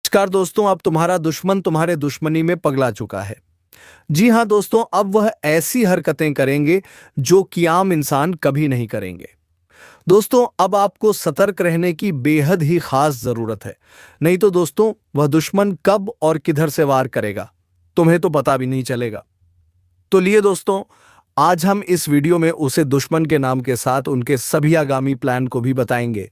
नमस्कार दोस्तों, अब तुम्हारा दुश्मन तुम्हारे दुश्मनी में पगला चुका है। जी हाँ दोस्तों, अब वह ऐसी हरकतें करेंगे जो कि आम इंसान कभी नहीं करेंगे। दोस्तों, अब आपको सतर्क रहने की बेहद ही खास जरूरत है। नहीं तो दोस्तों, वह दुश्मन कब और किधर से वार करेगा तुम्हें तो पता भी नहीं चलेगा। तो लिए दोस्तों, आज हम इस वीडियो में उसे दुश्मन के नाम के साथ उनके सभी आगामी प्लान को भी बताएंगे।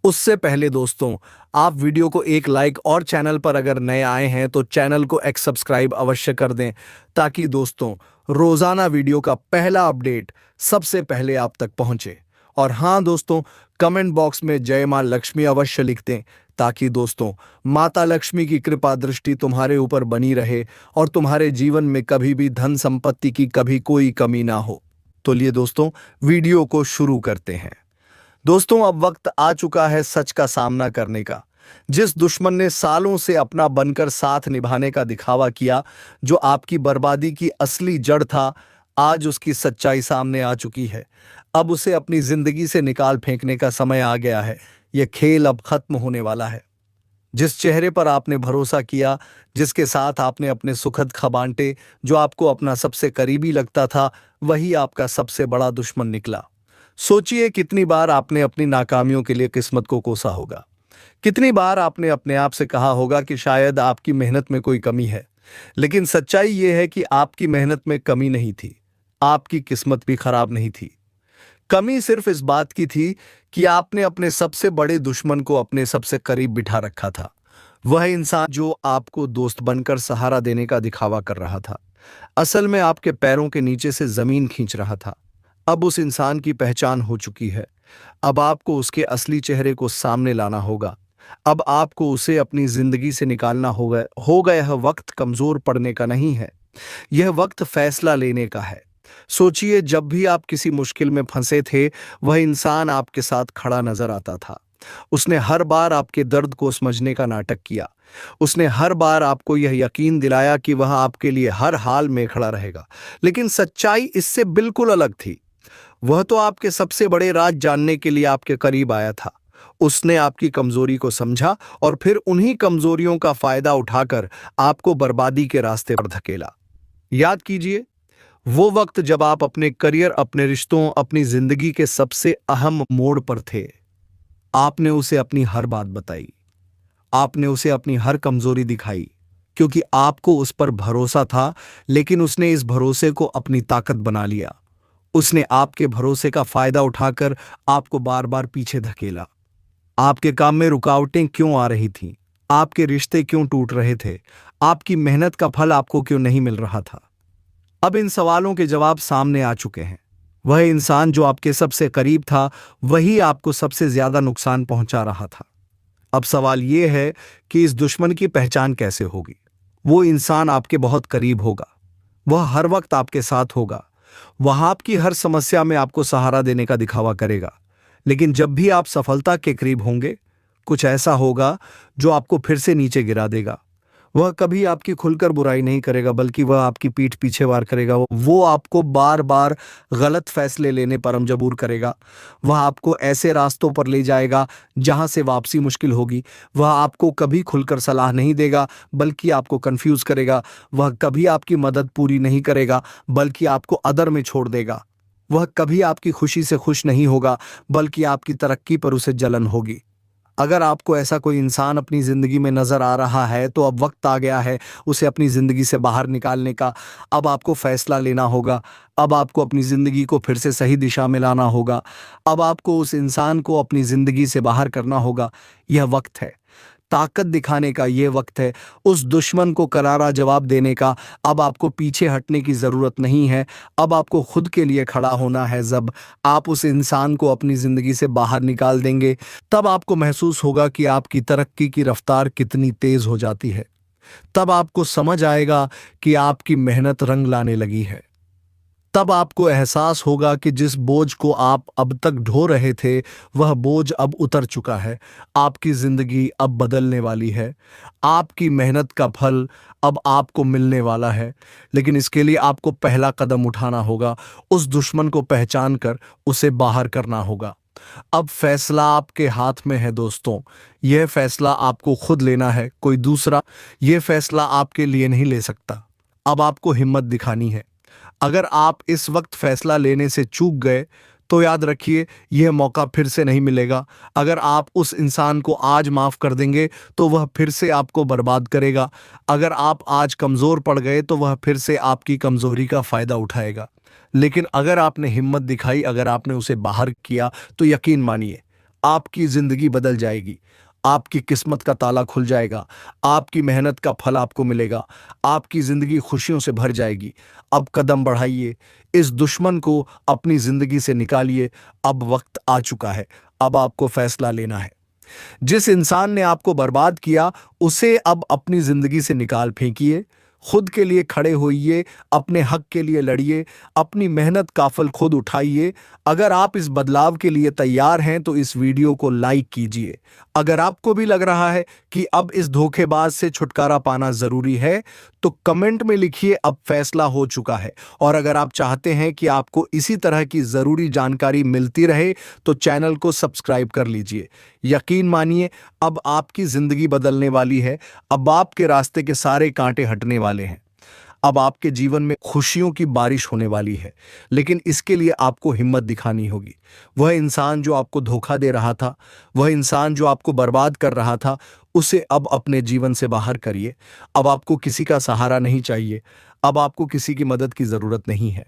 उससे पहले दोस्तों, आप वीडियो को एक लाइक और चैनल पर अगर नए आए हैं तो चैनल को एक सब्सक्राइब अवश्य कर दें, ताकि दोस्तों रोजाना वीडियो का पहला अपडेट सबसे पहले आप तक पहुंचे। और हाँ दोस्तों, कमेंट बॉक्स में जय मां लक्ष्मी अवश्य लिख दें, ताकि दोस्तों माता लक्ष्मी की कृपा दृष्टि तुम्हारे ऊपर बनी रहे और तुम्हारे जीवन में कभी भी धन संपत्ति की कभी कोई कमी ना हो। तो लिए दोस्तों, वीडियो को शुरू करते हैं। दोस्तों, अब वक्त आ चुका है सच का सामना करने का। जिस दुश्मन ने सालों से अपना बनकर साथ निभाने का दिखावा किया, जो आपकी बर्बादी की असली जड़ था, आज उसकी सच्चाई सामने आ चुकी है। अब उसे अपनी जिंदगी से निकाल फेंकने का समय आ गया है। यह खेल अब खत्म होने वाला है। जिस चेहरे पर आपने भरोसा किया, जिसके साथ आपने अपने सुखद ख्वाब बांटे, जो आपको अपना सबसे करीबी लगता था, वही आपका सबसे बड़ा दुश्मन निकला। सोचिए, कितनी बार आपने अपनी नाकामियों के लिए किस्मत को कोसा होगा। कितनी बार आपने अपने आप से कहा होगा कि शायद आपकी मेहनत में कोई कमी है। लेकिन सच्चाई यह है कि आपकी मेहनत में कमी नहीं थी, आपकी किस्मत भी खराब नहीं थी। कमी सिर्फ इस बात की थी कि आपने अपने सबसे बड़े दुश्मन को अपने सबसे करीब बिठा रखा था। वह इंसान जो आपको दोस्त बनकर सहारा देने का दिखावा कर रहा था, असल में आपके पैरों के नीचे से जमीन खींच रहा था। अब उस इंसान की पहचान हो चुकी है। अब आपको उसके असली चेहरे को सामने लाना होगा। अब आपको उसे अपनी जिंदगी से निकालना होगा। यह वक्त कमजोर पड़ने का नहीं है, यह वक्त फैसला लेने का है। सोचिए, जब भी आप किसी मुश्किल में फंसे थे, वह इंसान आपके साथ खड़ा नजर आता था। उसने हर बार आपके दर्द को समझने का नाटक किया। उसने हर बार आपको यह यकीन दिलाया कि वह आपके लिए हर हाल में खड़ा रहेगा। लेकिन सच्चाई इससे बिल्कुल अलग थी। वह तो आपके सबसे बड़े राज जानने के लिए आपके करीब आया था। उसने आपकी कमजोरी को समझा और फिर उन्हीं कमजोरियों का फायदा उठाकर आपको बर्बादी के रास्ते पर धकेला। याद कीजिए, वो वक्त जब आप अपने करियर, अपने रिश्तों, अपनी जिंदगी के सबसे अहम मोड़ पर थे। आपने उसे अपनी हर बात बताई, आपने उसे अपनी हर कमजोरी दिखाई, क्योंकि आपको उस पर भरोसा था। लेकिन उसने इस भरोसे को अपनी ताकत बना लिया। उसने आपके भरोसे का फायदा उठाकर आपको बार बार पीछे धकेला। आपके काम में रुकावटें क्यों आ रही थीं? आपके रिश्ते क्यों टूट रहे थे? आपकी मेहनत का फल आपको क्यों नहीं मिल रहा था? अब इन सवालों के जवाब सामने आ चुके हैं। वह इंसान जो आपके सबसे करीब था, वही आपको सबसे ज्यादा नुकसान पहुंचा रहा था। अब सवाल यह है कि इस दुश्मन की पहचान कैसे होगी। वो इंसान आपके बहुत करीब होगा। वह हर वक्त आपके साथ होगा। वह आपकी हर समस्या में आपको सहारा देने का दिखावा करेगा। लेकिन जब भी आप सफलता के करीब होंगे, कुछ ऐसा होगा जो आपको फिर से नीचे गिरा देगा। वह कभी आपकी खुलकर बुराई नहीं करेगा, बल्कि वह आपकी पीठ पीछे वार करेगा। वो आपको बार बार गलत फैसले लेने पर मजबूर करेगा। वह आपको ऐसे रास्तों पर ले जाएगा जहां से वापसी मुश्किल होगी। वह आपको कभी खुलकर सलाह नहीं देगा, बल्कि आपको कंफ्यूज करेगा। वह कभी आपकी मदद पूरी नहीं करेगा, बल्कि आपको अदर में छोड़ देगा। वह कभी आपकी खुशी से खुश नहीं होगा, बल्कि आपकी तरक्की पर उसे जलन होगी। अगर आपको ऐसा कोई इंसान अपनी जिंदगी में नजर आ रहा है, तो अब वक्त आ गया है उसे अपनी जिंदगी से बाहर निकालने का। अब आपको फैसला लेना होगा। अब आपको अपनी जिंदगी को फिर से सही दिशा में लाना होगा। अब आपको उस इंसान को अपनी जिंदगी से बाहर करना होगा। यह वक्त है ताकत दिखाने का, यह वक्त है उस दुश्मन को करारा जवाब देने का। अब आपको पीछे हटने की जरूरत नहीं है। अब आपको खुद के लिए खड़ा होना है। जब आप उस इंसान को अपनी जिंदगी से बाहर निकाल देंगे, तब आपको महसूस होगा कि आपकी तरक्की की रफ्तार कितनी तेज हो जाती है। तब आपको समझ आएगा कि आपकी मेहनत रंग लाने लगी है। तब आपको एहसास होगा कि जिस बोझ को आप अब तक ढो रहे थे, वह बोझ अब उतर चुका है। आपकी जिंदगी अब बदलने वाली है। आपकी मेहनत का फल अब आपको मिलने वाला है। लेकिन इसके लिए आपको पहला कदम उठाना होगा। उस दुश्मन को पहचान कर उसे बाहर करना होगा। अब फैसला आपके हाथ में है दोस्तों। यह फैसला आपको खुद लेना है, कोई दूसरा यह फैसला आपके लिए नहीं ले सकता। अब आपको हिम्मत दिखानी है। अगर आप इस वक्त फैसला लेने से चूक गए तो याद रखिए, यह मौका फिर से नहीं मिलेगा। अगर आप उस इंसान को आज माफ कर देंगे तो वह फिर से आपको बर्बाद करेगा। अगर आप आज कमजोर पड़ गए तो वह फिर से आपकी कमजोरी का फायदा उठाएगा। लेकिन अगर आपने हिम्मत दिखाई, अगर आपने उसे बाहर किया, तो यकीन मानिए आपकी जिंदगी बदल जाएगी। आपकी किस्मत का ताला खुल जाएगा। आपकी मेहनत का फल आपको मिलेगा। आपकी जिंदगी खुशियों से भर जाएगी। अब कदम बढ़ाइए, इस दुश्मन को अपनी जिंदगी से निकालिए। अब वक्त आ चुका है। अब आपको फैसला लेना है। जिस इंसान ने आपको बर्बाद किया उसे अब अपनी जिंदगी से निकाल फेंकिए। खुद के लिए खड़े होइए, अपने हक के लिए लड़िए, अपनी मेहनत का फल खुद उठाइए। अगर आप इस बदलाव के लिए तैयार हैं तो इस वीडियो को लाइक कीजिए। अगर आपको भी लग रहा है कि अब इस धोखेबाज से छुटकारा पाना जरूरी है तो कमेंट में लिखिए अब फैसला हो चुका है। और अगर आप चाहते हैं कि आपको इसी तरह की जरूरी जानकारी मिलती रहे तो चैनल को सब्सक्राइब कर लीजिए। यकीन मानिए अब आपकी जिंदगी बदलने वाली है। अब आपके रास्ते के सारे कांटे हटने वाले हैं। अब आपके जीवन में खुशियों की बारिश होने वाली है। लेकिन इसके लिए आपको हिम्मत दिखानी होगी। वह इंसान जो आपको धोखा दे रहा था, वह इंसान जो आपको बर्बाद कर रहा था, उसे अब अपने जीवन से बाहर करिए। अब आपको किसी का सहारा नहीं चाहिए। अब आपको किसी की मदद की जरूरत नहीं है।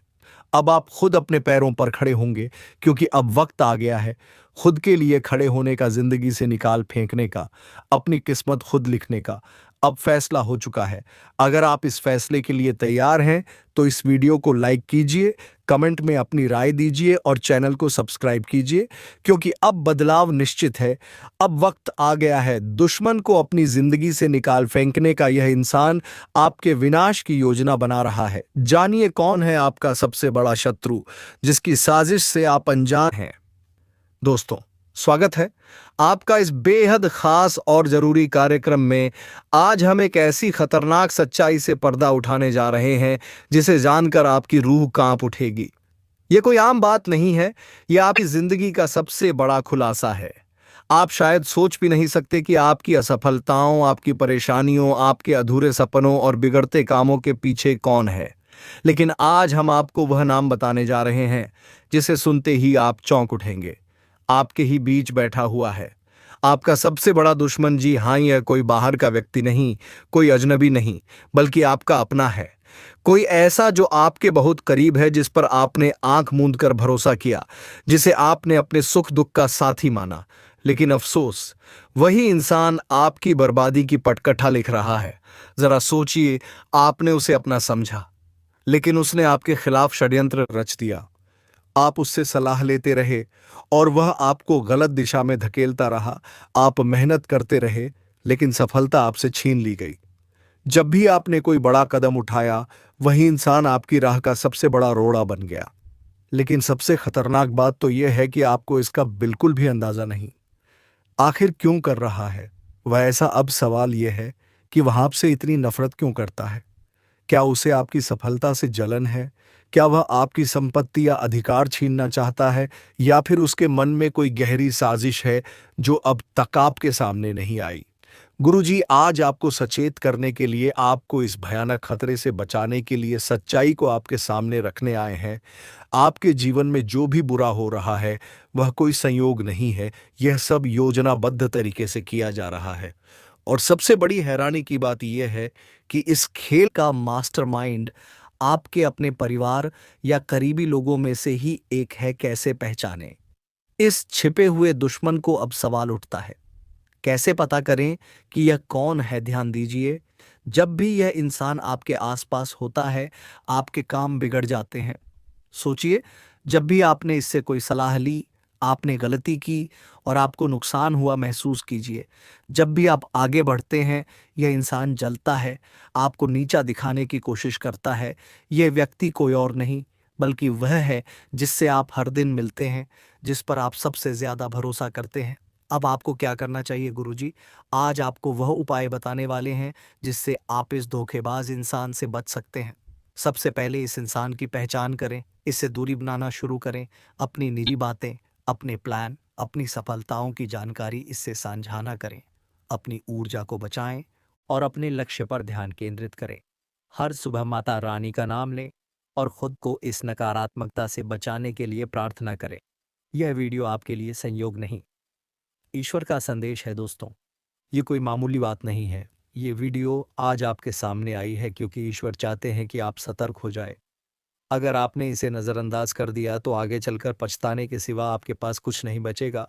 अब आप खुद अपने पैरों पर खड़े होंगे, क्योंकि अब वक्त आ गया है खुद के लिए खड़े होने का, जिंदगी से निकाल फेंकने का, अपनी किस्मत खुद लिखने का। अब फैसला हो चुका है। अगर आप इस फैसले के लिए तैयार हैं तो इस वीडियो को लाइक कीजिए, कमेंट में अपनी राय दीजिए और चैनल को सब्सक्राइब कीजिए, क्योंकि अब बदलाव निश्चित है। अब वक्त आ गया है दुश्मन को अपनी जिंदगी से निकाल फेंकने का। यह इंसान आपके विनाश की योजना बना रहा है। जानिए कौन है आपका सबसे बड़ा शत्रु, जिसकी साजिश से आप अनजान हैं। दोस्तों, स्वागत है आपका इस बेहद खास और जरूरी कार्यक्रम में। आज हम एक ऐसी खतरनाक सच्चाई से पर्दा उठाने जा रहे हैं जिसे जानकर आपकी रूह कांप उठेगी। यह कोई आम बात नहीं है, यह आपकी जिंदगी का सबसे बड़ा खुलासा है। आप शायद सोच भी नहीं सकते कि आपकी असफलताओं, आपकी परेशानियों, आपके अधूरे सपनों और बिगड़ते कामों के पीछे कौन है। लेकिन आज हम आपको वह नाम बताने जा रहे हैं जिसे सुनते ही आप चौंक उठेंगे। आपके ही बीच बैठा हुआ है आपका सबसे बड़ा दुश्मन। जी हाँ, यह कोई बाहर का व्यक्ति नहीं, कोई अजनबी नहीं, बल्कि आपका अपना है। कोई ऐसा जो आपके बहुत करीब है, जिस पर आपने आंख मूंद कर भरोसा किया, जिसे आपने अपने सुख दुख का साथी माना। लेकिन अफसोस, वही इंसान आपकी बर्बादी की पटकथा लिख रहा है। जरा सोचिए, आपने उसे अपना समझा, लेकिन उसने आपके खिलाफ षड्यंत्र रच दिया। आप उससे सलाह लेते रहे और वह आपको गलत दिशा में धकेलता रहा। आप मेहनत करते रहे, लेकिन सफलता आपसे छीन ली गई। जब भी आपने कोई बड़ा कदम उठाया, वही इंसान आपकी राह का सबसे बड़ा रोड़ा बन गया। लेकिन सबसे खतरनाक बात तो यह है कि आपको इसका बिल्कुल भी अंदाजा नहीं। आखिर क्यों कर रहा है वह ऐसा? अब सवाल यह है कि वह आपसे इतनी नफरत क्यों करता है। क्या उसे आपकी सफलता से जलन है? क्या वह आपकी संपत्ति या अधिकार छीनना चाहता है? या फिर उसके मन में कोई गहरी साजिश है जो अब तक आपके सामने नहीं आई? गुरुजी आज आपको सचेत करने के लिए, आपको इस भयानक खतरे से बचाने के लिए सच्चाई को आपके सामने रखने आए हैं। आपके जीवन में जो भी बुरा हो रहा है वह कोई संयोग नहीं है, यह सब योजनाबद्ध तरीके से किया जा रहा है। और सबसे बड़ी हैरानी की बात यह है कि इस खेल का मास्टरमाइंड आपके अपने परिवार या करीबी लोगों में से ही एक है। कैसे पहचानें इस छिपे हुए दुश्मन को? अब सवाल उठता है, कैसे पता करें कि यह कौन है? ध्यान दीजिए, जब भी यह इंसान आपके आसपास होता है, आपके काम बिगड़ जाते हैं। सोचिए, जब भी आपने इससे कोई सलाह ली, आपने गलती की और आपको नुकसान हुआ, महसूस कीजिए। जब भी आप आगे बढ़ते हैं, यह इंसान जलता है, आपको नीचा दिखाने की कोशिश करता है। यह व्यक्ति कोई और नहीं, बल्कि वह है जिससे आप हर दिन मिलते हैं, जिस पर आप सबसे ज्यादा भरोसा करते हैं। अब आपको क्या करना चाहिए गुरुजी? आज आपको वह उपाय बताने वाले हैं जिससे आप इस धोखेबाज इंसान से बच सकते हैं। सबसे पहले इस इंसान की पहचान करें, इससे दूरी बनाना शुरू करें। अपनी निजी बातें, अपने प्लान, अपनी सफलताओं की जानकारी इससे साझा न करें। अपनी ऊर्जा को बचाएं और अपने लक्ष्य पर ध्यान केंद्रित करें। हर सुबह माता रानी का नाम लें और खुद को इस नकारात्मकता से बचाने के लिए प्रार्थना करें। यह वीडियो आपके लिए संयोग नहीं, ईश्वर का संदेश है दोस्तों। ये कोई मामूली बात नहीं है। ये वीडियो आज आपके सामने आई है क्योंकि ईश्वर चाहते हैं कि आप सतर्क हो जाए। अगर आपने इसे नज़रअंदाज कर दिया तो आगे चलकर पछताने के सिवा आपके पास कुछ नहीं बचेगा।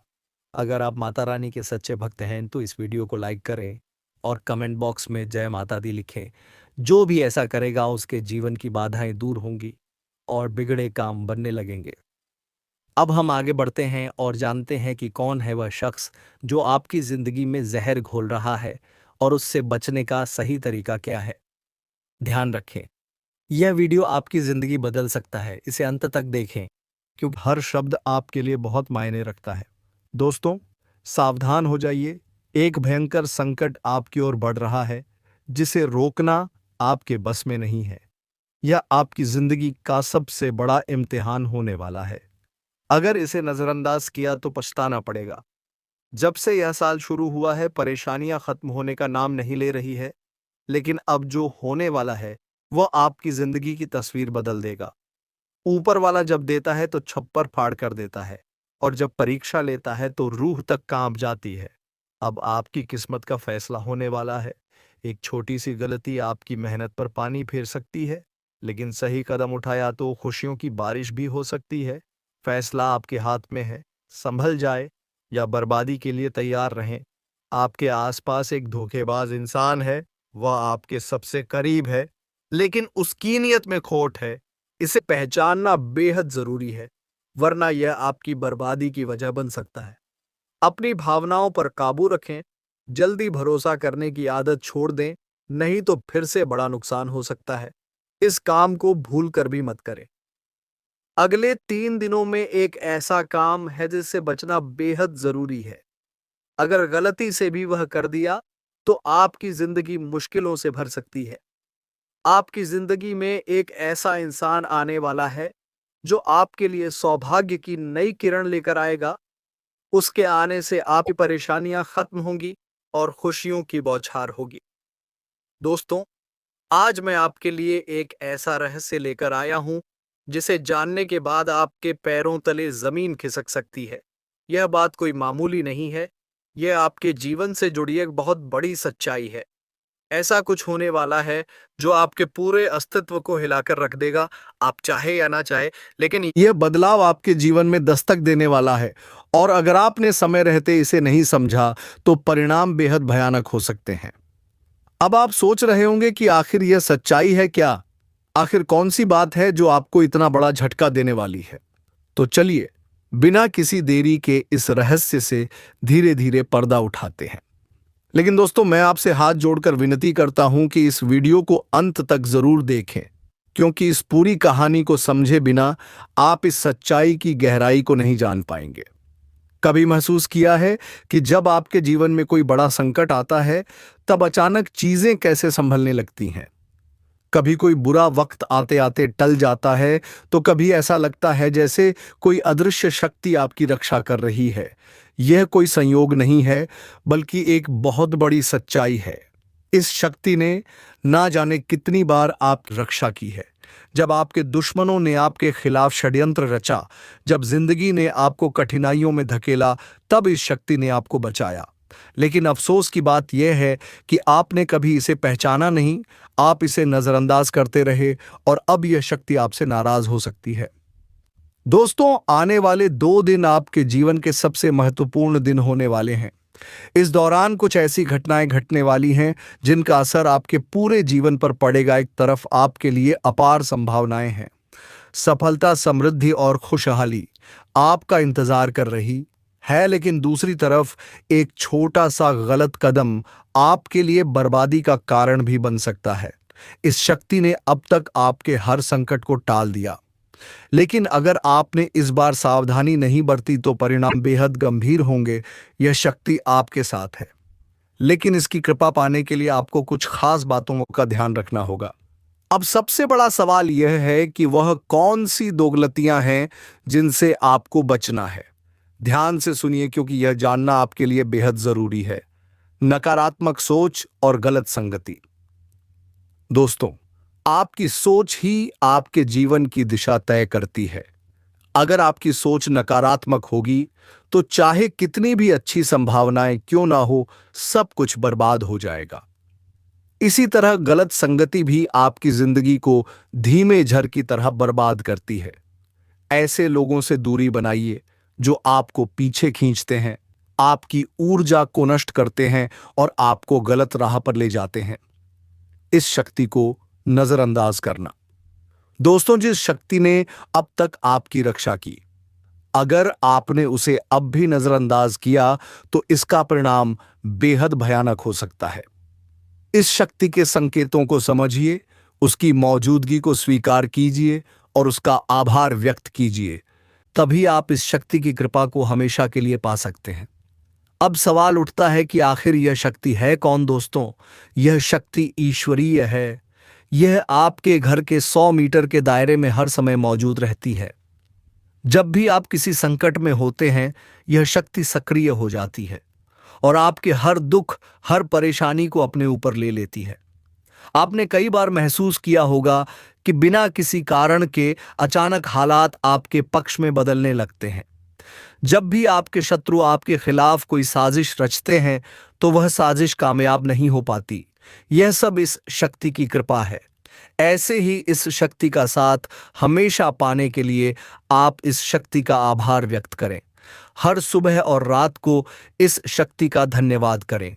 अगर आप माता रानी के सच्चे भक्त हैं तो इस वीडियो को लाइक करें और कमेंट बॉक्स में जय माता दी लिखें। जो भी ऐसा करेगा उसके जीवन की बाधाएं दूर होंगी और बिगड़े काम बनने लगेंगे। अब हम आगे बढ़ते हैं और जानते हैं कि कौन है वह शख्स जो आपकी जिंदगी में जहर घोल रहा है और उससे बचने का सही तरीका क्या है। ध्यान रखें, यह वीडियो आपकी जिंदगी बदल सकता है। इसे अंत तक देखें क्योंकि हर शब्द आपके लिए बहुत मायने रखता है। दोस्तों, सावधान हो जाइए। एक भयंकर संकट आपकी ओर बढ़ रहा है जिसे रोकना आपके बस में नहीं है। यह आपकी जिंदगी का सबसे बड़ा इम्तिहान होने वाला है। अगर इसे नजरअंदाज किया तो पछताना पड़ेगा। जब से यह साल शुरू हुआ है परेशानियां खत्म होने का नाम नहीं ले रही है, लेकिन अब जो होने वाला है वह आपकी जिंदगी की तस्वीर बदल देगा। ऊपर वाला जब देता है तो छप्पर फाड़ कर देता है और जब परीक्षा लेता है तो रूह तक कांप जाती है। अब आपकी किस्मत का फैसला होने वाला है। एक छोटी सी गलती आपकी मेहनत पर पानी फेर सकती है, लेकिन सही कदम उठाया तो खुशियों की बारिश भी हो सकती है। फैसला आपके हाथ में है। संभल जाए या बर्बादी के लिए तैयार रहें। आपके आसपास एक धोखेबाज इंसान है। वह आपके सबसे करीब है, लेकिन उसकी नीयत में खोट है। इसे पहचानना बेहद जरूरी है, वरना यह आपकी बर्बादी की वजह बन सकता है। अपनी भावनाओं पर काबू रखें। जल्दी भरोसा करने की आदत छोड़ दें, नहीं तो फिर से बड़ा नुकसान हो सकता है। इस काम को भूल कर भी मत करें। अगले 3 दिनों में एक ऐसा काम है जिससे बचना बेहद जरूरी है। अगर गलती से भी वह कर दिया तो आपकी जिंदगी मुश्किलों से भर सकती है। आपकी जिंदगी में एक ऐसा इंसान आने वाला है जो आपके लिए सौभाग्य की नई किरण लेकर आएगा। उसके आने से आपकी परेशानियां खत्म होंगी और खुशियों की बौछार होगी। दोस्तों, आज मैं आपके लिए एक ऐसा रहस्य लेकर आया हूं जिसे जानने के बाद आपके पैरों तले जमीन खिसक सकती है। यह बात कोई मामूली नहीं है, यह आपके जीवन से जुड़ी एक बहुत बड़ी सच्चाई है। ऐसा कुछ होने वाला है जो आपके पूरे अस्तित्व को हिलाकर रख देगा, आप चाहे या ना चाहे, लेकिन यह बदलाव आपके जीवन में दस्तक देने वाला है। और अगर आपने समय रहते इसे नहीं समझा तो परिणाम बेहद भयानक हो सकते हैं। अब आप सोच रहे होंगे कि आखिर यह सच्चाई है क्या? आखिर कौन सी बात है जो आपको इतना बड़ा झटका देने वाली है? तो चलिए, बिना किसी देरी के इस रहस्य से धीरे धीरे पर्दा उठाते हैं। लेकिन दोस्तों, मैं आपसे हाथ जोड़कर विनती करता हूं कि इस वीडियो को अंत तक जरूर देखें, क्योंकि इस पूरी कहानी को समझे बिना आप इस सच्चाई की गहराई को नहीं जान पाएंगे। कभी महसूस किया है कि जब आपके जीवन में कोई बड़ा संकट आता है तब अचानक चीजें कैसे संभलने लगती हैं? कभी कोई बुरा वक्त आते आते टल जाता है तो कभी ऐसा लगता है जैसे कोई अदृश्य शक्ति आपकी रक्षा कर रही है। यह कोई संयोग नहीं है, बल्कि एक बहुत बड़ी सच्चाई है। इस शक्ति ने ना जाने कितनी बार आपकी रक्षा की है। जब आपके दुश्मनों ने आपके खिलाफ षड्यंत्र रचा, जब जिंदगी ने आपको कठिनाइयों में धकेला, तब इस शक्ति ने आपको बचाया। लेकिन अफसोस की बात यह है कि आपने कभी इसे पहचाना नहीं। आप इसे नजरअंदाज करते रहे और अब यह शक्ति आपसे नाराज हो सकती है। दोस्तों, आने वाले 2 दिन आपके जीवन के सबसे महत्वपूर्ण दिन होने वाले हैं। इस दौरान कुछ ऐसी घटनाएं घटने वाली हैं जिनका असर आपके पूरे जीवन पर पड़ेगा। एक तरफ आपके लिए अपार संभावनाएं हैं, सफलता, समृद्धि और खुशहाली आपका इंतजार कर रही है, लेकिन दूसरी तरफ एक छोटा सा गलत कदम आपके लिए बर्बादी का कारण भी बन सकता है। इस शक्ति ने अब तक आपके हर संकट को टाल दिया, लेकिन अगर आपने इस बार सावधानी नहीं बरती तो परिणाम बेहद गंभीर होंगे। यह शक्ति आपके साथ है, लेकिन इसकी कृपा पाने के लिए आपको कुछ खास बातों का ध्यान रखना होगा। अब सबसे बड़ा सवाल यह है कि वह कौन सी 2 गलतियां हैं जिनसे आपको बचना है। ध्यान से सुनिए क्योंकि यह जानना आपके लिए बेहद जरूरी है। नकारात्मक सोच और गलत संगति। दोस्तों, आपकी सोच ही आपके जीवन की दिशा तय करती है। अगर आपकी सोच नकारात्मक होगी तो चाहे कितनी भी अच्छी संभावनाएं क्यों ना हो, सब कुछ बर्बाद हो जाएगा। इसी तरह गलत संगति भी आपकी जिंदगी को धीमे झर की तरह बर्बाद करती है। ऐसे लोगों से दूरी बनाइए जो आपको पीछे खींचते हैं, आपकी ऊर्जा को नष्ट करते हैं और आपको गलत राह पर ले जाते हैं। इस शक्ति को नजरअंदाज करना। दोस्तों, जिस शक्ति ने अब तक आपकी रक्षा की, अगर आपने उसे अब भी नजरअंदाज किया तो इसका परिणाम बेहद भयानक हो सकता है। इस शक्ति के संकेतों को समझिए, उसकी मौजूदगी को स्वीकार कीजिए और उसका आभार व्यक्त कीजिए। तभी आप इस शक्ति की कृपा को हमेशा के लिए पा सकते हैं। अब सवाल उठता है कि आखिर यह शक्ति है कौन? दोस्तों, यह शक्ति ईश्वरीय है। यह आपके घर के 100 मीटर के दायरे में हर समय मौजूद रहती है। जब भी आप किसी संकट में होते हैं, यह शक्ति सक्रिय हो जाती है और आपके हर दुख, हर परेशानी को अपने ऊपर ले लेती है। आपने कई बार महसूस किया होगा कि बिना किसी कारण के अचानक हालात आपके पक्ष में बदलने लगते हैं। जब भी आपके शत्रु आपके खिलाफ कोई साजिश रचते हैं तो वह साजिश कामयाब नहीं हो पाती। यह सब इस शक्ति की कृपा है। ऐसे ही इस शक्ति का साथ हमेशा पाने के लिए आप इस शक्ति का आभार व्यक्त करें। हर सुबह और रात को इस शक्ति का धन्यवाद करें।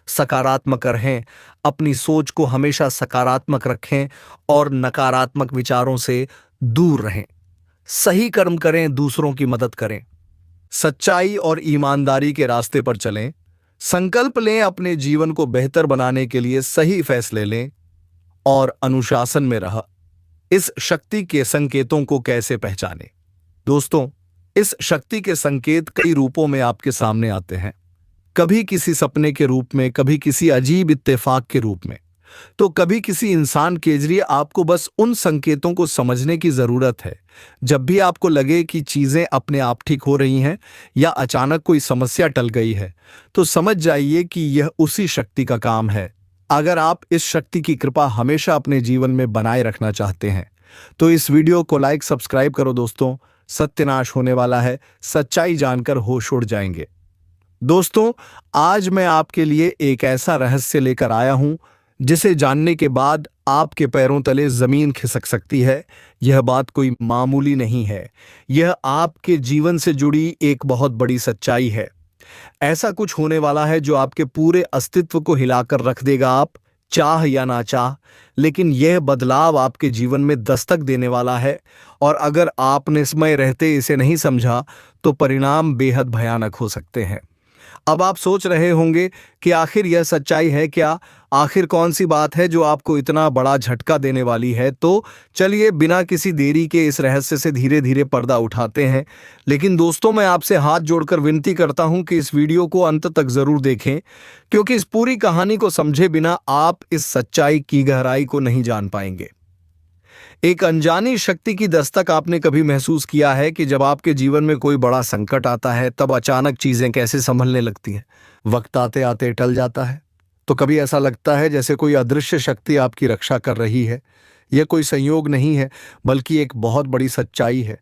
सकारात्मक रहें, अपनी सोच को हमेशा सकारात्मक रखें और नकारात्मक विचारों से दूर रहें। सही कर्म करें, दूसरों की मदद करें, सच्चाई और ईमानदारी के रास्ते पर चलें। संकल्प लें, अपने जीवन को बेहतर बनाने के लिए सही फैसले लें और अनुशासन में रह। इस शक्ति के संकेतों को कैसे पहचानें? दोस्तों, इस शक्ति के संकेत कई रूपों में आपके सामने आते हैं। कभी किसी सपने के रूप में, कभी किसी अजीब इत्तेफाक के रूप में, तो कभी किसी इंसान के जरिए। आपको बस उन संकेतों को समझने की जरूरत है। जब भी आपको लगे कि चीजें अपने आप ठीक हो रही हैं या अचानक कोई समस्या टल गई है, तो समझ जाइए कि यह उसी शक्ति का काम है। अगर आप इस शक्ति की कृपा हमेशा अपने जीवन में बनाए रखना चाहते हैं तो इस वीडियो को लाइक, सब्सक्राइब करो। दोस्तों, सत्यानाश होने वाला है, सच्चाई जानकर होश उड़ जाएंगे। दोस्तों, आज मैं आपके लिए एक ऐसा रहस्य लेकर आया हूं जिसे जानने के बाद आपके पैरों तले जमीन खिसक सकती है। यह बात कोई मामूली नहीं है, यह आपके जीवन से जुड़ी एक बहुत बड़ी सच्चाई है। ऐसा कुछ होने वाला है जो आपके पूरे अस्तित्व को हिलाकर रख देगा, आप चाह या ना चाह। लेकिन यह बदलाव आपके जीवन में दस्तक देने वाला है और अगर आपने समय रहते इसे नहीं समझा तो परिणाम बेहद भयानक हो सकते हैं। अब आप सोच रहे होंगे कि आखिर यह सच्चाई है क्या? आखिर कौन सी बात है जो आपको इतना बड़ा झटका देने वाली है? तो चलिए बिना किसी देरी के इस रहस्य से धीरे धीरे पर्दा उठाते हैं। लेकिन दोस्तों, मैं आपसे हाथ जोड़कर विनती करता हूं कि इस वीडियो को अंत तक जरूर देखें, क्योंकि इस पूरी कहानी को समझे बिना आप इस सच्चाई की गहराई को नहीं जान पाएंगे। एक अनजानी शक्ति की दस्तक। आपने कभी महसूस किया है कि जब आपके जीवन में कोई बड़ा संकट आता है तब अचानक चीजें कैसे संभलने लगती हैं? वक्त आते आते टल जाता है तो कभी ऐसा लगता है जैसे कोई अदृश्य शक्ति आपकी रक्षा कर रही है। यह कोई संयोग नहीं है, बल्कि एक बहुत बड़ी सच्चाई है।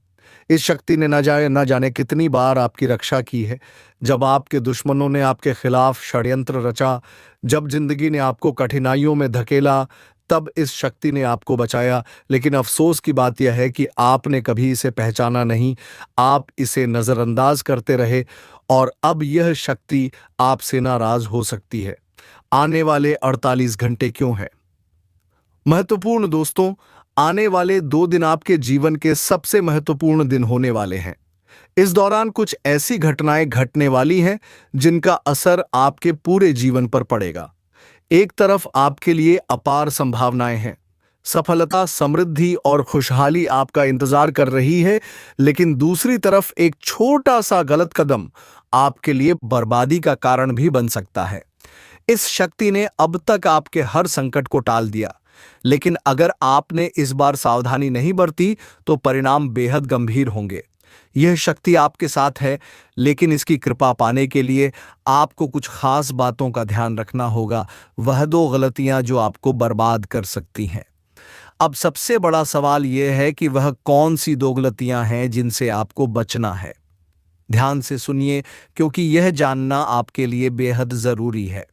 इस शक्ति ने न जाने कितनी बार आपकी रक्षा की है। जब आपके दुश्मनों ने आपके खिलाफ षड्यंत्र रचा, जब जिंदगी ने आपको कठिनाइयों में धकेला, तब इस शक्ति ने आपको बचाया। लेकिन अफसोस की बात यह है कि आपने कभी इसे पहचाना नहीं, आप इसे नजरअंदाज करते रहे और अब यह शक्ति आपसे नाराज हो सकती है। आने वाले 48 घंटे क्यों है महत्वपूर्ण? दोस्तों, आने वाले 2 दिन आपके जीवन के सबसे महत्वपूर्ण दिन होने वाले हैं। इस दौरान कुछ ऐसी घटनाएं घटने वाली हैं जिनका असर आपके पूरे जीवन पर पड़ेगा। एक तरफ आपके लिए अपार संभावनाएं हैं, सफलता, समृद्धि और खुशहाली आपका इंतजार कर रही है। लेकिन दूसरी तरफ एक छोटा सा गलत कदम आपके लिए बर्बादी का कारण भी बन सकता है। इस शक्ति ने अब तक आपके हर संकट को टाल दिया, लेकिन अगर आपने इस बार सावधानी नहीं बरती तो परिणाम बेहद गंभीर होंगे। यह शक्ति आपके साथ है, लेकिन इसकी कृपा पाने के लिए आपको कुछ खास बातों का ध्यान रखना होगा। वह 2 गलतियां जो आपको बर्बाद कर सकती हैं। अब सबसे बड़ा सवाल यह है कि वह कौन सी 2 गलतियां हैं जिनसे आपको बचना है। ध्यान से सुनिए, क्योंकि यह जानना आपके लिए बेहद जरूरी है।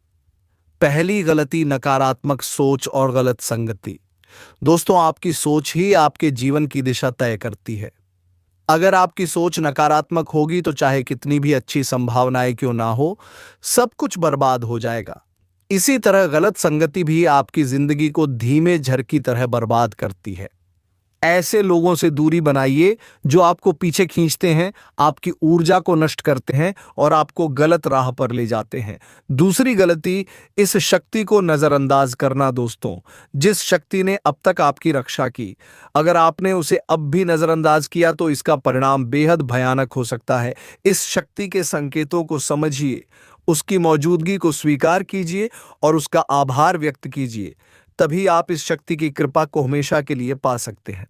पहली गलती, नकारात्मक सोच और गलत संगति। दोस्तों, आपकी सोच ही आपके जीवन की दिशा तय करती है। अगर आपकी सोच नकारात्मक होगी तो चाहे कितनी भी अच्छी संभावनाएं क्यों ना हो, सब कुछ बर्बाद हो जाएगा। इसी तरह गलत संगति भी आपकी जिंदगी को धीमे झर की तरह बर्बाद करती है। ऐसे लोगों से दूरी बनाइए जो आपको पीछे खींचते हैं, आपकी ऊर्जा को नष्ट करते हैं और आपको गलत राह पर ले जाते हैं। दूसरी गलती, इस शक्ति को नजरअंदाज करना। दोस्तों, जिस शक्ति ने अब तक आपकी रक्षा की, अगर आपने उसे अब भी नजरअंदाज किया तो इसका परिणाम बेहद भयानक हो सकता है। इस शक्ति के संकेतों को समझिए, उसकी मौजूदगी को स्वीकार कीजिए और उसका आभार व्यक्त कीजिए। तभी आप इस शक्ति की कृपा को हमेशा के लिए पा सकते हैं।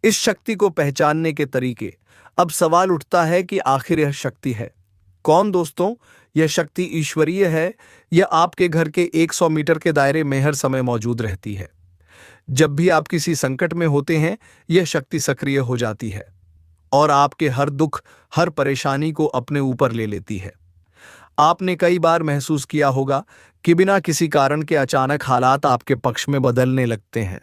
इस शक्ति को पहचानने के तरीके। अब सवाल उठता है कि आखिर यह शक्ति है कौन? दोस्तों, यह शक्ति ईश्वरीय है। यह आपके घर के 100 मीटर के दायरे में हर समय मौजूद रहती है। जब भी आप किसी संकट में होते हैं, यह शक्ति सक्रिय हो जाती है और आपके हर दुख, हर परेशानी को अपने ऊपर ले लेती है। आपने कई बार महसूस किया होगा कि बिना किसी कारण के अचानक हालात आपके पक्ष में बदलने लगते हैं।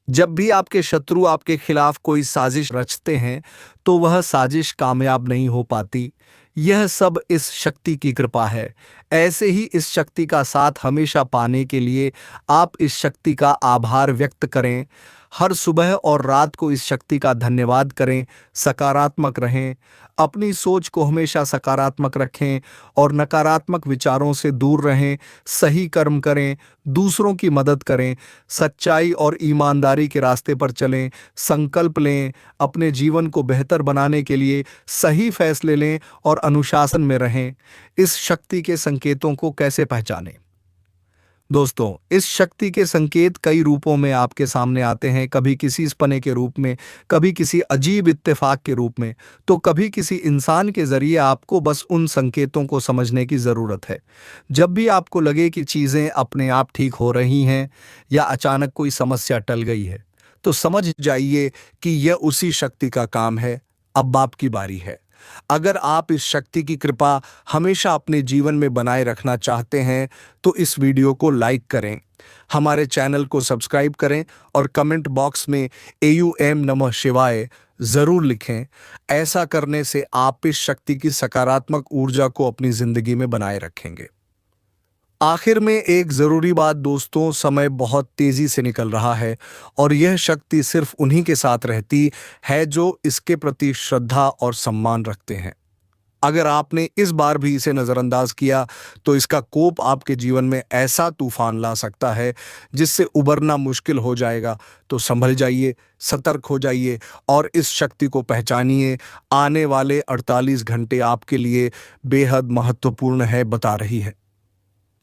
जब भी आपके शत्रु आपके खिलाफ कोई साजिश रचते हैं तो वह साजिश कामयाब नहीं हो पाती। यह सब इस शक्ति की कृपा है। ऐसे ही इस शक्ति का साथ हमेशा पाने के लिए आप इस शक्ति का आभार व्यक्त करें। हर सुबह और रात को इस शक्ति का धन्यवाद करें। सकारात्मक रहें, अपनी सोच को हमेशा सकारात्मक रखें और नकारात्मक विचारों से दूर रहें। सही कर्म करें, दूसरों की मदद करें, सच्चाई और ईमानदारी के रास्ते पर चलें। संकल्प लें, अपने जीवन को बेहतर बनाने के लिए सही फैसले लें और अनुशासन में रहें। इस शक्ति के संकेतों को कैसे पहचानें? दोस्तों, इस शक्ति के संकेत कई रूपों में आपके सामने आते हैं। कभी किसी सपने के रूप में, कभी किसी अजीब इत्तेफाक के रूप में, तो कभी किसी इंसान के जरिए। आपको बस उन संकेतों को समझने की जरूरत है। जब भी आपको लगे कि चीजें अपने आप ठीक हो रही हैं या अचानक कोई समस्या टल गई है, तो समझ जाइए कि यह उसी शक्ति का काम है। अब आपकी बारी है। अगर आप इस शक्ति की कृपा हमेशा अपने जीवन में बनाए रखना चाहते हैं तो इस वीडियो को लाइक करें, हमारे चैनल को सब्सक्राइब करें और कमेंट बॉक्स में AUM नमः शिवाय जरूर लिखें। ऐसा करने से आप इस शक्ति की सकारात्मक ऊर्जा को अपनी जिंदगी में बनाए रखेंगे। आखिर में एक जरूरी बात दोस्तों, समय बहुत तेजी से निकल रहा है और यह शक्ति सिर्फ उन्हीं के साथ रहती है जो इसके प्रति श्रद्धा और सम्मान रखते हैं। अगर आपने इस बार भी इसे नजरअंदाज किया तो इसका कोप आपके जीवन में ऐसा तूफान ला सकता है जिससे उबरना मुश्किल हो जाएगा। तो संभल जाइए, सतर्क हो जाइए और इस शक्ति को पहचानिए। आने वाले 48 घंटे आपके लिए बेहद महत्वपूर्ण है, बता रही है।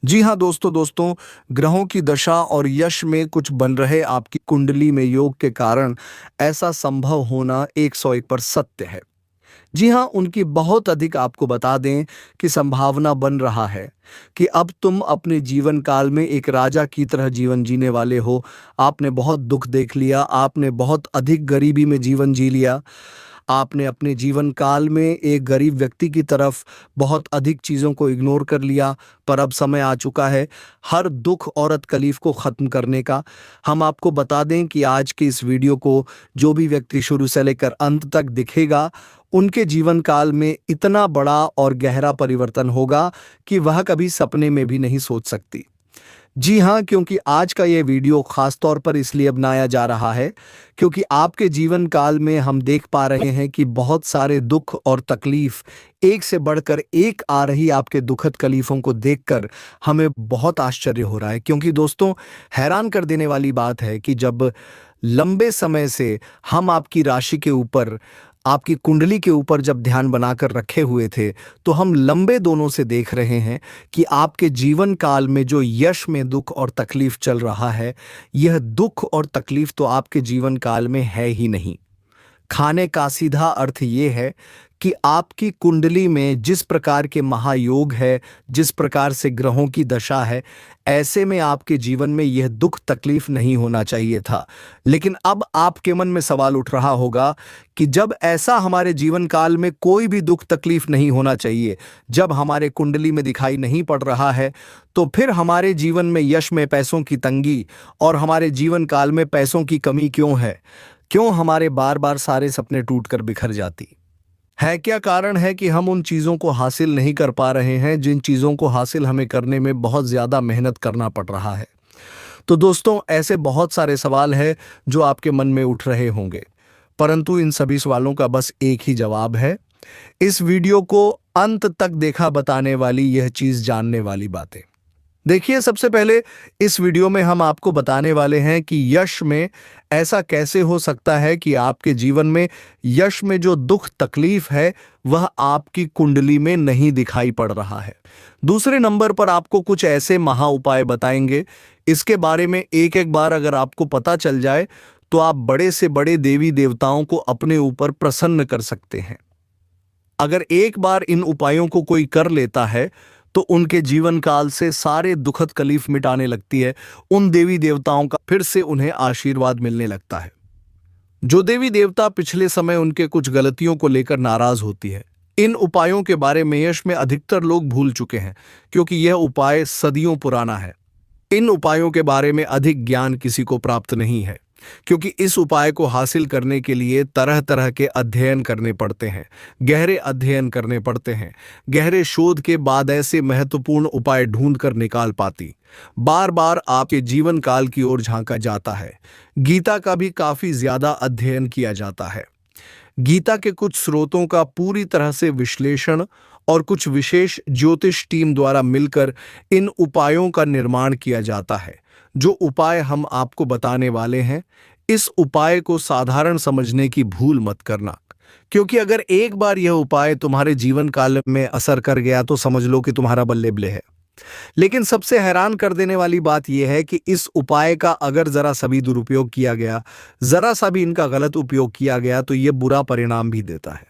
जी हाँ दोस्तों, ग्रहों की दशा और यश में कुछ बन रहे आपकी कुंडली में योग के कारण ऐसा संभव होना 101% सत्य है। जी हाँ, उनकी बहुत अधिक आपको बता दें कि संभावना बन रहा है कि अब तुम अपने जीवन काल में एक राजा की तरह जीवन जीने वाले हो। आपने बहुत दुख देख लिया, आपने बहुत अधिक गरीबी में जीवन जी लिया, आपने अपने जीवन काल में एक गरीब व्यक्ति की तरफ बहुत अधिक चीज़ों को इग्नोर कर लिया। पर अब समय आ चुका है हर दुख और तकलीफ को ख़त्म करने का। हम आपको बता दें कि आज के इस वीडियो को जो भी व्यक्ति शुरू से लेकर अंत तक दिखेगा, उनके जीवन काल में इतना बड़ा और गहरा परिवर्तन होगा कि वह कभी सपने में भी नहीं सोच सकती। जी हाँ, क्योंकि आज का ये वीडियो खास तौर पर इसलिए बनाया जा रहा है क्योंकि आपके जीवन काल में हम देख पा रहे हैं कि बहुत सारे दुख और तकलीफ एक से बढ़कर एक आ रही। आपके दुखद तकलीफों को देखकर हमें बहुत आश्चर्य हो रहा है, क्योंकि दोस्तों हैरान कर देने वाली बात है कि जब लंबे समय से हम आपकी राशि के ऊपर, आपकी कुंडली के ऊपर जब ध्यान बनाकर रखे हुए थे, तो हम लंबे दोनों से देख रहे हैं कि आपके जीवन काल में जो यश में दुख और तकलीफ चल रहा है, यह दुख और तकलीफ तो आपके जीवन काल में है ही नहीं। खाने का सीधा अर्थ ये है कि आपकी कुंडली में जिस प्रकार के महायोग है, जिस प्रकार से ग्रहों की दशा है, ऐसे में आपके जीवन में यह दुख तकलीफ नहीं होना चाहिए था। लेकिन अब आपके मन में सवाल उठ रहा होगा कि जब ऐसा हमारे जीवन काल में कोई भी दुख तकलीफ नहीं होना चाहिए, जब हमारे कुंडली में दिखाई नहीं पड़ रहा है, तो फिर हमारे जीवन में यश में पैसों की तंगी और हमारे जीवन काल में पैसों की कमी क्यों है? क्यों हमारे बार बार सारे सपने टूटकर बिखर जाती है? क्या कारण है कि हम उन चीज़ों को हासिल नहीं कर पा रहे हैं जिन चीज़ों को हासिल हमें करने में बहुत ज़्यादा मेहनत करना पड़ रहा है? तो दोस्तों, ऐसे बहुत सारे सवाल हैं जो आपके मन में उठ रहे होंगे, परंतु इन सभी सवालों का बस एक ही जवाब है। इस वीडियो को अंत तक देखा बताने वाली यह चीज़ जानने वाली बातें। देखिए, सबसे पहले इस वीडियो में हम आपको बताने वाले हैं कि यश में ऐसा कैसे हो सकता है कि आपके जीवन में यश में जो दुख तकलीफ है वह आपकी कुंडली में नहीं दिखाई पड़ रहा है। दूसरे नंबर पर आपको कुछ ऐसे महा उपाय बताएंगे, इसके बारे में एक एक बार अगर आपको पता चल जाए तो आप बड़े से बड़े देवी देवताओं को अपने ऊपर प्रसन्न कर सकते हैं। अगर एक बार इन उपायों को कोई कर लेता है तो उनके जीवन काल से सारे दुखद तकलीफ मिटाने लगती है। उन देवी देवताओं का फिर से उन्हें आशीर्वाद मिलने लगता है। जो देवी देवता पिछले समय उनके कुछ गलतियों को लेकर नाराज होती है, इन उपायों के बारे में यश में अधिकतर लोग भूल चुके हैं, क्योंकि यह उपाय सदियों पुराना है। इन उपायों के बारे में अधिक ज्ञान किसी को प्राप्त नहीं है, क्योंकि इस उपाय को हासिल करने के लिए तरह तरह के अध्ययन करने पड़ते हैं, गहरे अध्ययन करने पड़ते हैं। गहरे शोध के बाद ऐसे महत्वपूर्ण उपाय ढूंढ कर निकाल पाती बार बार आपके जीवन काल की ओर झांका जाता है। गीता का भी काफी ज्यादा अध्ययन किया जाता है। गीता के कुछ स्रोतों का पूरी तरह से विश्लेषण और कुछ विशेष ज्योतिष टीम द्वारा मिलकर इन उपायों का निर्माण किया जाता है। जो उपाय हम आपको बताने वाले हैं, इस उपाय को साधारण समझने की भूल मत करना, क्योंकि अगर एक बार यह उपाय तुम्हारे जीवन काल में असर कर गया तो समझ लो कि तुम्हारा बल्ले बल्ले है। लेकिन सबसे हैरान कर देने वाली बात यह है कि इस उपाय का अगर जरा सा भी दुरुपयोग किया गया, जरा सा भी इनका गलत उपयोग किया गया, तो यह बुरा परिणाम भी देता है।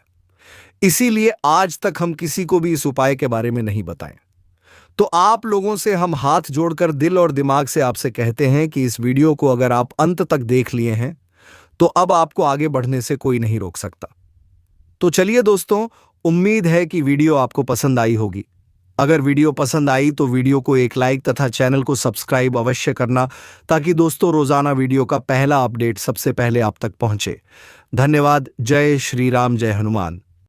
इसीलिए आज तक हम किसी को भी इस उपाय के बारे में नहीं बताएं। तो आप लोगों से हम हाथ जोड़कर दिल और दिमाग से आपसे कहते हैं कि इस वीडियो को अगर आप अंत तक देख लिए हैं तो अब आपको आगे बढ़ने से कोई नहीं रोक सकता। तो चलिए दोस्तों, उम्मीद है कि वीडियो आपको पसंद आई होगी। अगर वीडियो पसंद आई तो वीडियो को एक लाइक तथा चैनल को सब्सक्राइब अवश्य करना, ताकि दोस्तों रोजाना वीडियो का पहला अपडेट सबसे पहले आप तक पहुंचे। धन्यवाद। जय श्री राम, जय हनुमान।